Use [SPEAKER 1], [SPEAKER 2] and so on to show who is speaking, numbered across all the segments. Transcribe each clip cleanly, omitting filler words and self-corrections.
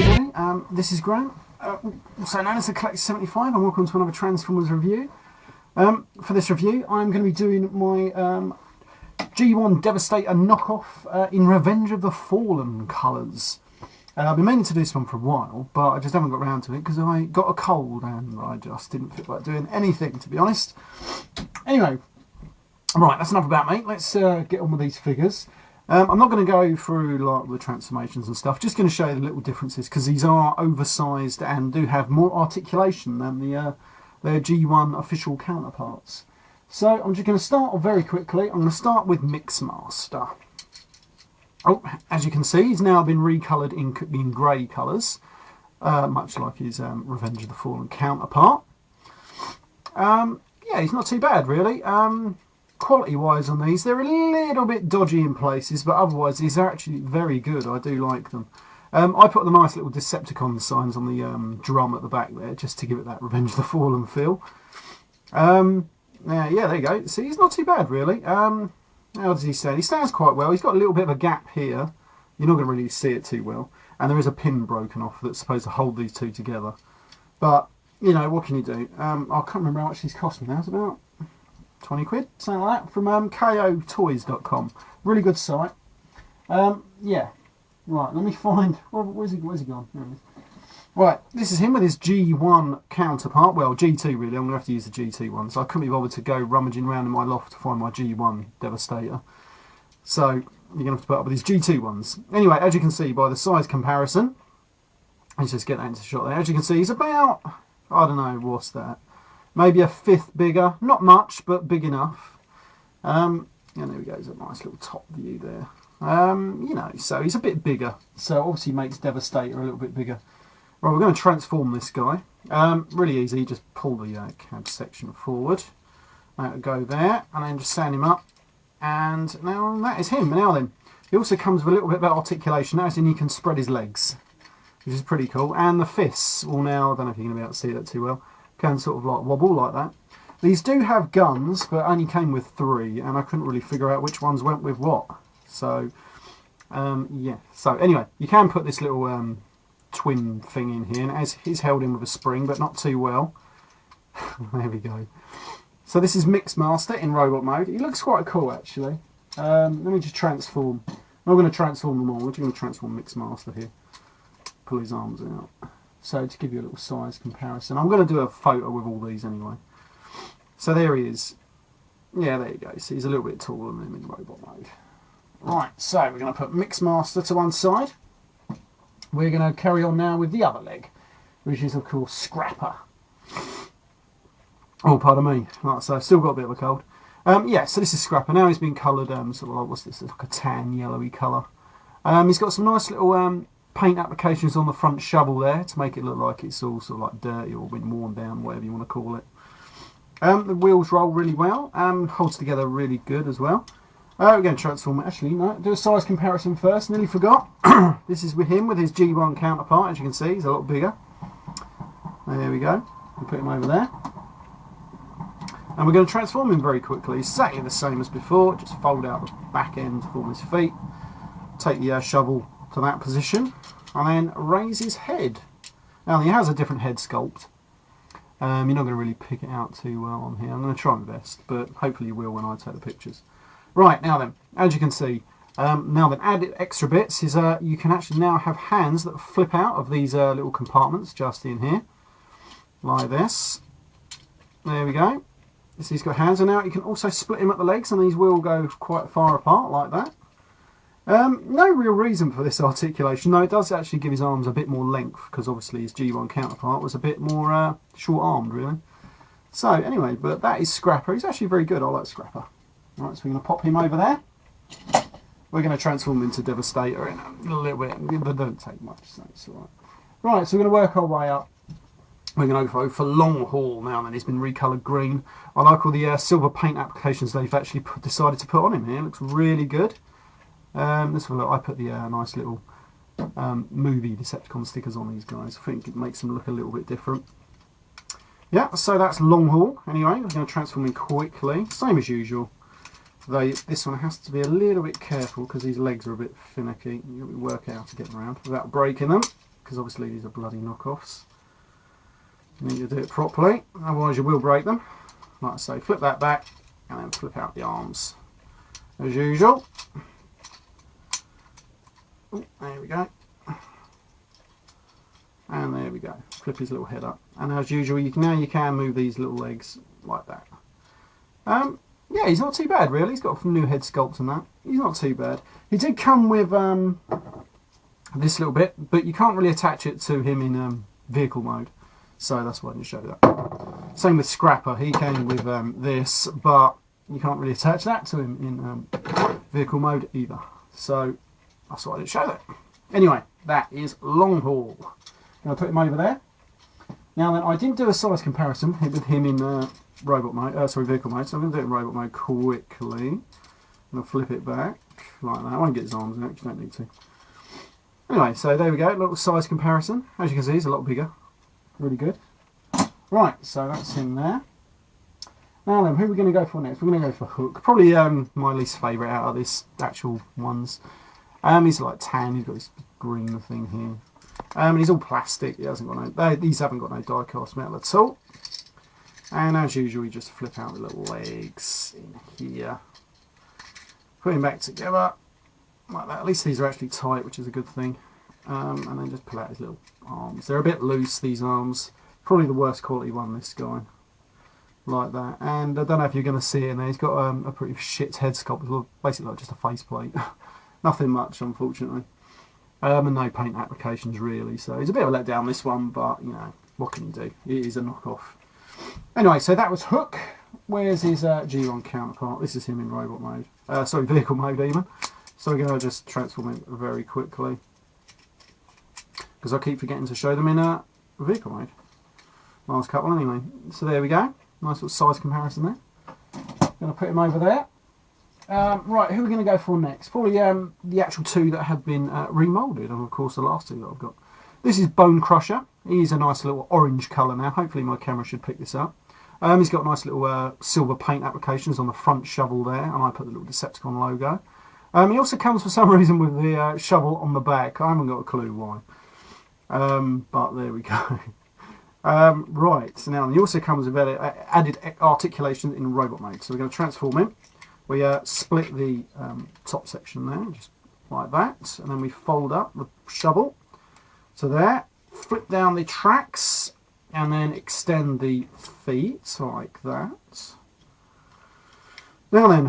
[SPEAKER 1] everybody, this is Grant, also known as the Collector 75, and welcome to another Transformers review. For this review I'm going to be doing my G1 Devastator knockoff in Revenge of the Fallen colours. I've been meaning to do this one for a while, but I just haven't got around to it because I got a cold and I just didn't feel like doing anything, to be honest. Anyway, right, that's enough about me. Let's get on with these figures. I'm not going to go through like the transformations and stuff, just going to show you the little differences because these are oversized and do have more articulation than their G1 official counterparts. So I'm just going to start off very quickly. I'm going to start with Mixmaster. Oh, as you can see, he's now been recoloured in grey colours, much like his Revenge of the Fallen counterpart. Yeah, he's not too bad really. Quality wise on these, they're a little bit dodgy in places, but otherwise these are actually very good. I do like them. I put the nice little Decepticon signs on the drum at the back there just to give it that Revenge of the Fallen feel. Yeah, there you go. See, he's not too bad really. How does he stand? He stands quite well. He's got a little bit of a gap here. You're not going to really see it too well. And there is a pin broken off that's supposed to hold these two together. But, you know, what can you do? I can't remember how much these cost me now. It's about 20 quid, something like that, from KOtoys.com. Really good site. Yeah. Right, let me find... Where's he gone? There he is. Right, this is him with his G1 counterpart. Well, G2 really. I'm going to have to use the G2 one. So I couldn't be bothered to go rummaging around in my loft to find my G1 Devastator. So you're going to have to put up with these G2 ones. Anyway, as you can see by the size comparison, let's just get that into shot there. As you can see, he's about, I don't know, what's that? Maybe a fifth bigger. Not much, but big enough. And there we go. There's a nice little top view there. You know, so he's a bit bigger. So obviously makes Devastator a little bit bigger. Right, we're going to transform this guy. Really easy, just pull the cab section forward. That'll go there, and then just stand him up. And now that is him. Now then, he also comes with a little bit of articulation, as in he can spread his legs, which is pretty cool. And the fists will now, I don't know if you're going to be able to see that too well, can sort of like wobble like that. These do have guns, but only came with 3, and I couldn't really figure out which ones went with what. So, yeah. So anyway, you can put this little twin thing in here, and as he's held in with a spring, but not too well. There we go. So this is Mixmaster in robot mode. He looks quite cool actually. Let me just transform. I'm not going to transform them all. We're just going to transform Mixmaster here. Pull his arms out. So to give you a little size comparison, I'm going to do a photo with all these anyway. So there he is. Yeah, there you go. So he's a little bit taller than him in robot mode. Right, so we're going to put Mixmaster to one side. We're going to carry on now with the other leg, which is of course Scrapper. Oh, pardon me. Right, so I've still got a bit of a cold. Yeah, so this is Scrapper. Now he's been coloured, sort of like, what's this? It's like a tan, yellowy colour. He's got some nice little paint applications on the front shovel there to make it look like it's all sort of like dirty or been worn down, whatever you want to call it. The wheels roll really well, holds together really good as well. We're going to transform it. Actually, no, do a size comparison first. Nearly forgot. This is with him with his G1 counterpart. As you can see, he's a lot bigger. There we go. We'll put him over there. And we're going to transform him very quickly. Exactly the same as before. Just fold out the back end to form his feet. Take the shovel to that position. And then raise his head. Now, he has a different head sculpt. You're not going to really pick it out too well on here. I'm going to try my best, but hopefully you will when I take the pictures. Right, now then, as you can see, now then, added extra bits is you can actually now have hands that flip out of these little compartments just in here, like this. There we go. So he's got hands, and now you can also split him at the legs, and these will go quite far apart like that. No real reason for this articulation, though it does actually give his arms a bit more length, because obviously his G1 counterpart was a bit more short-armed, really. So, anyway, but that is Scrapper. He's actually very good. I like Scrapper. Right, so we're going to pop him over there. We're going to transform him into Devastator in a little bit. They don't take much, so it's alright. Right, so we're going to work our way up. We're going to go for long haul now, and he's been recoloured green. I like all the silver paint applications they've actually decided to put on him here. It looks really good. Let's have a look. I put the nice little movie Decepticon stickers on these guys. I think it makes them look a little bit different. Yeah, so that's long haul. Anyway, we're going to transform him quickly, same as usual. Though this one has to be a little bit careful because these legs are a bit finicky. You'll work out how to get them around without breaking them. because obviously these are bloody knockoffs. You need to do it properly, otherwise you will break them. Like I say, flip that back and then flip out the arms as usual. Ooh, there we go. And there we go. Flip his little head up. And as usual, you can move these little legs like that. Yeah, he's not too bad really. He's got a new head sculpt and that. He's not too bad. He did come with this little bit, but you can't really attach it to him in vehicle mode. So that's why I didn't show that. Same with Scrapper. He came with this, but you can't really attach that to him in vehicle mode either. So that's why I didn't show that. Anyway, that is Long Haul. I'm going to put him over there. Now then, I didn't do a size comparison with him in robot mode, vehicle mode, so I'm going to do it in robot mode quickly. I'm going to flip it back like that. I won't get his arms out, you don't need to. Anyway, so there we go, a little size comparison. As you can see, he's a lot bigger. Really good. Right, so that's him there. Now then, who are we going to go for next? We're going to go for Hook. Probably my least favourite out of these actual ones. He's like tan, he's got this green thing here. He's all plastic, he hasn't got no, these haven't got no die cast metal at all. And as usual, you just flip out the little legs in here. Put him back together, like that. At least these are actually tight, which is a good thing. And then just pull out his little arms. They're a bit loose, these arms. Probably the worst quality one, this guy. Like that. And I don't know if you're going to see it in there. He's got a pretty shit head sculpt. Basically like just a faceplate. Nothing much, unfortunately. And no paint applications, really. So it's a bit of a letdown, this one. But, you know, what can you do? It is a knockoff. Anyway, so that was Hook. Where's his G1 counterpart? This is him in robot mode. Sorry, vehicle mode even. So we're going to just transform him very quickly. Because I keep forgetting to show them in vehicle mode. Last couple anyway. So there we go. Nice little size comparison there. Going to put him over there. Right, who are we going to go for next? Probably the actual two that have been remoulded, and of course the last two that I've got. This is Bone Crusher. He's a nice little orange colour now. Hopefully my camera should pick this up. He's got nice little silver paint applications on the front shovel there, and I put the little Decepticon logo. He also comes for some reason with the shovel on the back. I haven't got a clue why. But there we go. Right, so now he also comes with added articulation in robot mode. So we're going to transform him. We split the top section there, just like that, and then we fold up the shovel to there, flip down the tracks, and then extend the feet like that. Now then,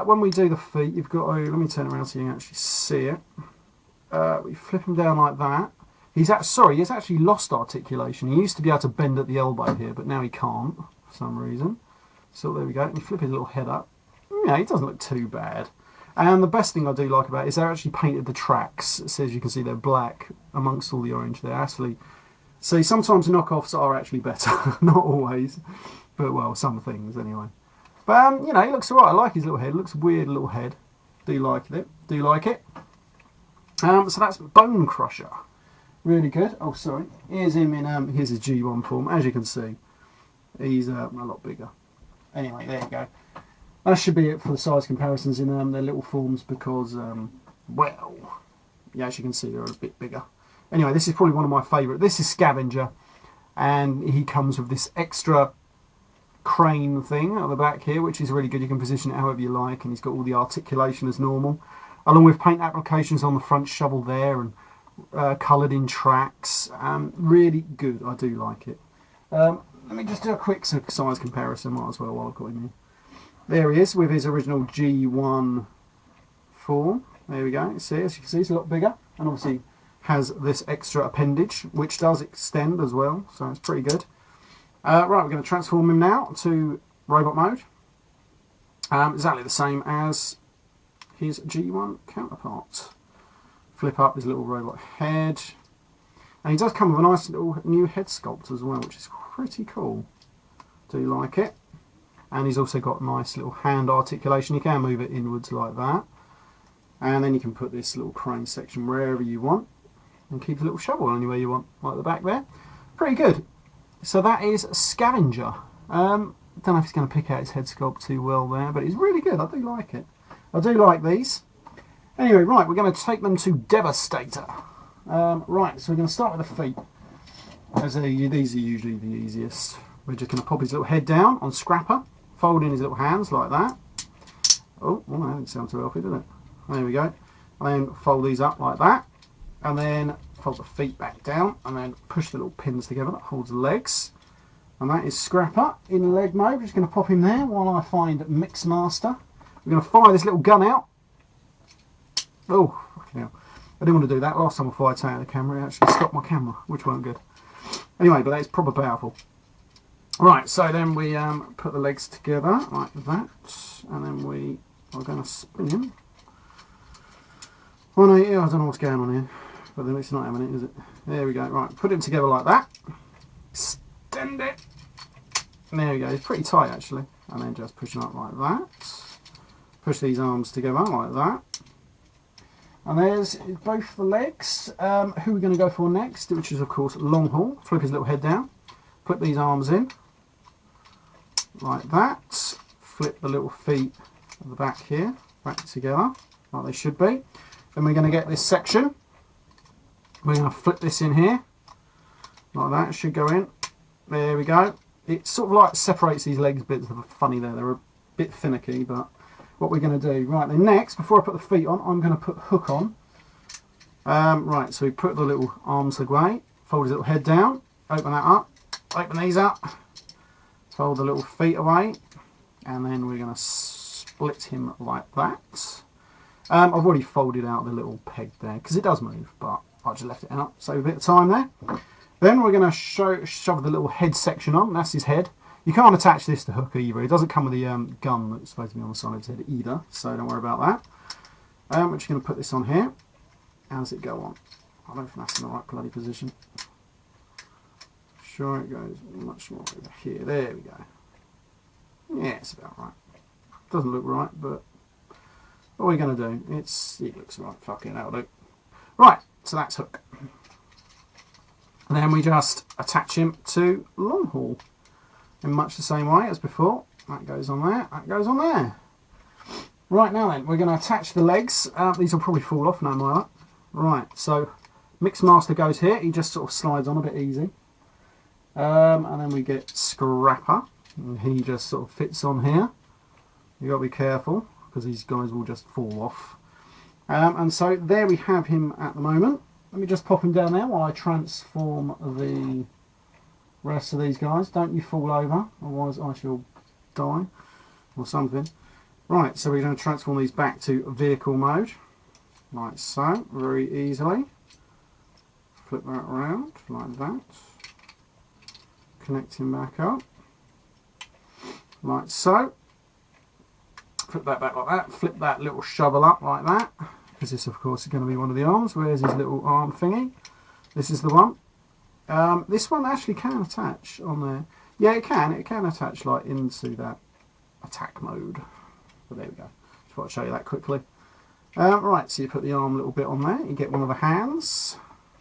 [SPEAKER 1] when we do the feet, you've got to, let me turn around so you can actually see it. We flip him down like that. He's actually lost articulation. He used to be able to bend at the elbow here, but now he can't for some reason. So there we go. And you flip his little head up. Yeah, he doesn't look too bad. And the best thing I do like about it is they're actually painted the tracks. It says you can see they're black amongst all the orange there. Actually, see, sometimes knockoffs are actually better. Not always, but well, some things anyway. But you know, he looks alright. I like his little head. It looks weird little head. Do like it. Do like it. So that's Bone Crusher. Really good. Oh, sorry. Here's him in here's his G1 form. As you can see, he's a lot bigger. Anyway, there you go. That should be it for the size comparisons in their little forms because, well, yeah, as you can see, they're a bit bigger. Anyway, this is probably one of my favourite. This is Scavenger, and he comes with this extra crane thing at the back here, which is really good. You can position it however you like, and he's got all the articulation as normal, along with paint applications on the front shovel there, and coloured in tracks. Really good. I do like it. Let me just do a quick size comparison. Might as well while I've got him here. There he is with his original G1 form. There we go. See, as you can see, he's a lot bigger, and obviously has this extra appendage, which does extend as well. So it's pretty good. Right, we're going to transform him now to robot mode. Exactly the same as his G1 counterpart. Flip up his little robot head, and he does come with a nice little new head sculpt as well, which is pretty cool. Do like it. And he's also got nice little hand articulation. You can move it inwards like that, and then you can put this little crane section wherever you want, and keep the little shovel anywhere you want, like the back there. Pretty good. So that is Scavenger. Don't know if he's going to pick out his head sculpt too well there, but it's really good. I do like it. I do like these. Anyway, right, we're going to take them to Devastator. Right, so we're going to start with the feet. These are usually the easiest. We're just going to pop his little head down on scrapper, fold in his little hands like that. Oh, well, that didn't sound too healthy, did it? There we go. And then fold these up like that. And then fold the feet back down. And then push the little pins together that holds the legs. And that is scrapper in leg mode. We're just going to pop him there while I find Mixmaster. We're going to fire this little gun out. Oh, fucking hell. I didn't want to do that. Last time I fired something at the camera, it actually stopped my camera, which weren't good. Anyway, but that's proper powerful. Right, so then we put the legs together like that. And then we are going to spin him. Oh no, yeah, I don't know what's going on here. But then it's not having it, is it? There we go. Right, put him together like that. Extend it. And there we go. It's pretty tight actually. And then just push him up like that. Push these arms together like that. And there's both the legs. Who we're going to go for next, which is of course long haul. Flip his little head down. Flip these arms in. Like that. Flip the little feet at the back here. Back together. Like they should be. Then we're going to get this section. We're going to flip this in here. Like that. It should go in. There we go. It sort of like separates these legs bits that are funny there. They're a bit finicky, but what we're going to do. Right, then next, before I put the feet on, I'm going to put hook on. Right, so we put the little arms away, fold his little head down, open that up, open these up, fold the little feet away, and then we're going to split him like that. I've already folded out the little peg there, because it does move, but I just left it out, save a bit of time there. Then we're going to shove the little head section on. That's his head. You can't attach this to hook either. It doesn't come with the gun that's supposed to be on the side of his head either, so don't worry about that. We're just going to put this on here. How does it go on? I don't think that's in the right bloody position. Sure, it goes much more over here. There we go. Yeah, it's about right. Doesn't look right, but what are we going to do? It looks right. Fucking that'll do. Right, so that's hook. And then we just attach him to long haul in much the same way as before. That goes on there, that goes on there. Right, now then, we're going to attach the legs. These will probably fall off no matter. Right, so Mixmaster goes here. He just sort of slides on a bit easy. And then we get Scrapper. And he just sort of fits on here. You've got to be careful because these guys will just fall off. And so there we have him at the moment. Let me just pop him down there while I transform the rest of these guys. Don't you fall over, otherwise I shall die or something. Right, so we're going to transform these back to vehicle mode. Like so, very easily. Flip that around like that. Connect him back up. Like so. Flip that back like that. Flip that little shovel up like that. Because this, of course, is going to be one of the arms. Where's his little arm thingy? This is the one. This one actually can attach on there. Yeah, it can. It can attach like into that attack mode. But there we go. Just want to show you that quickly. Right, so you put the arm a little bit on there. You get one of the hands.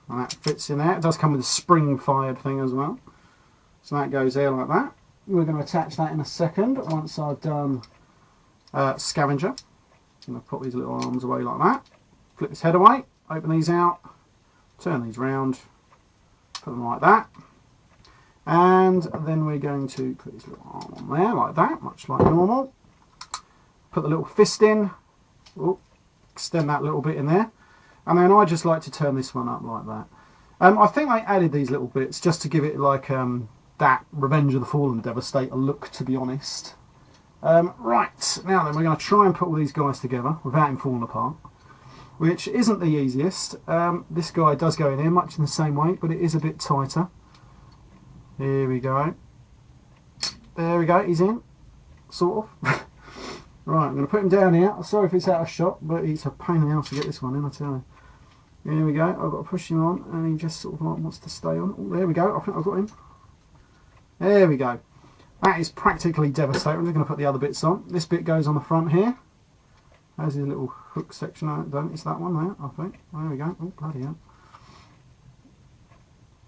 [SPEAKER 1] And that fits in there. It does come with a spring-fired thing as well. So that goes there like that. We're going to attach that in a second once I've done Scavenger. I'm going to put these little arms away like that. Flip this head away. Open these out. Turn these round. Put them like that. And then we're going to put this little arm on there like that, much like normal. Put the little fist in. Oh, extend that little bit in there. And then I just like to turn this one up like that. I think I added these little bits just to give it like that Revenge of the Fallen Devastator look, to be honest. Right, now then we're going to try and put all these guys together without him falling apart, which isn't the easiest. This guy does go in here much in the same way, but it is a bit tighter. Here we go. There we go, he's in, sort of. Right, I'm going to put him down here. Sorry if it's out of shot, but it's a pain in the ass to get this one in, I tell you. Here we go, I've got to push him on, and he just sort of like wants to stay on. Oh, there we go, I think I've got him. There we go. That is practically Devastator. I'm just going to put the other bits on. This bit goes on the front here. There's his little hook section. It's that one there, I think. There we go. Oh, bloody hell.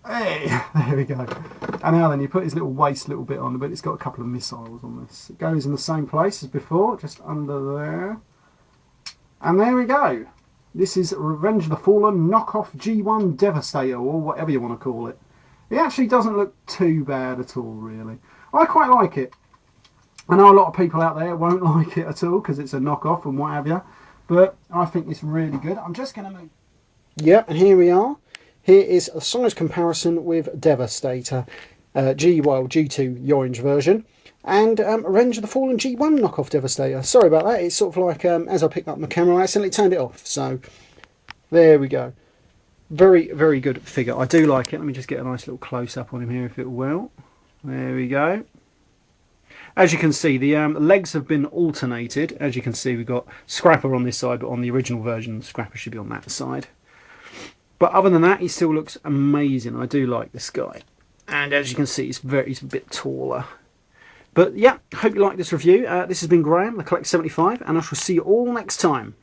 [SPEAKER 1] Hey, there we go. And now then, you put his little waist little bit on, but it's got a couple of missiles on this. It goes in the same place as before, just under there. And there we go. This is Revenge of the Fallen knockoff G1 Devastator, or whatever you want to call it. It actually doesn't look too bad at all, really. I quite like it. I know a lot of people out there won't like it at all because it's a knockoff and what have you, but I think it's really good. I'm just going to move. Yep, and here we are. Here is a size comparison with Devastator G2, the orange version, and Revenge of the Fallen G1 knockoff Devastator. Sorry about that. It's sort of like as I picked up my camera, I accidentally turned it off. So there we go. Very, very good figure. I do like it. Let me just get a nice little close-up on him here, if it will. There we go. As you can see, the legs have been alternated. As you can see, we've got Scrapper on this side, but on the original version, Scrapper should be on that side. But other than that, he still looks amazing. I do like this guy. And as you can see, he's a bit taller. But yeah, hope you like this review. This has been Graham, the Collect 75, and I shall see you all next time.